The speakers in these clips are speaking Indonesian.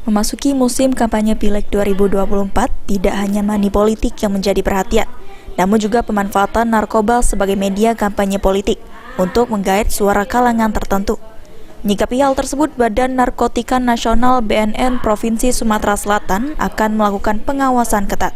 Memasuki musim kampanye Pileg 2024, tidak hanya money politik yang menjadi perhatian, namun juga pemanfaatan narkoba sebagai media kampanye politik untuk menggait suara kalangan tertentu. Menyikapi hal tersebut, Badan Narkotika Nasional BNN Provinsi Sumatera Selatan akan melakukan pengawasan ketat.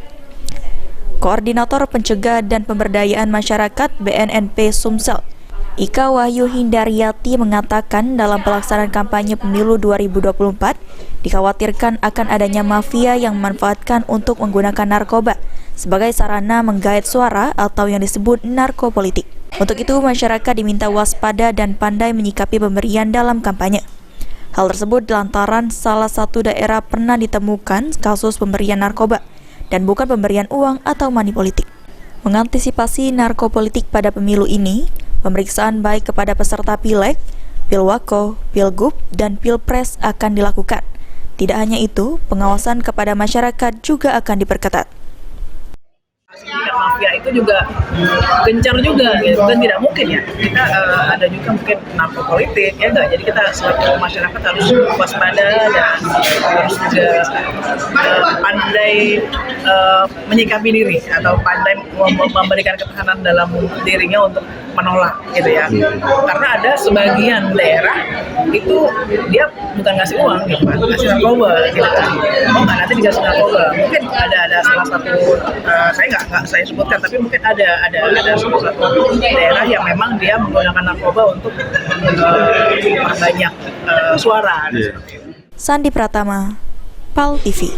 Koordinator Pencegah dan Pemberdayaan Masyarakat BNNP Sumsel, Ika Wahyu Hindaryati mengatakan dalam pelaksanaan kampanye pemilu 2024, dikhawatirkan akan adanya mafia yang memanfaatkan untuk menggunakan narkoba sebagai sarana menggait suara atau yang disebut narkopolitik. Untuk itu, masyarakat diminta waspada dan pandai menyikapi pemberian dalam kampanye. Hal tersebut lantaran salah satu daerah pernah ditemukan kasus pemberian narkoba dan bukan pemberian uang atau money politik. Mengantisipasi narkopolitik pada pemilu ini, pemeriksaan baik kepada peserta Pileg, Pilwako, Pilgub, dan Pilpres akan dilakukan. Tidak hanya itu, pengawasan kepada masyarakat juga akan diperketat. Mafia itu juga gencar juga, gitu kan, tidak mungkin ya kita ada juga mungkin narkopolitik ya enggak, jadi kita sebagai masyarakat harus waspada dan harus juga pandai menyikapi diri atau pandai memberikan ketahanan dalam dirinya untuk menolak gitu ya, karena ada sebagian daerah itu dia bukan ngasih uang gitu kan, ngasih narkoba gitu kan, nggak nanti dikasih narkoba, mungkin ada salah satu saya nggak saya sebutkan, tapi mungkin ada salah satu daerah yang memang dia menggunakan narkoba untuk memperbanyak suara. Sandi Pratama, PAL TV.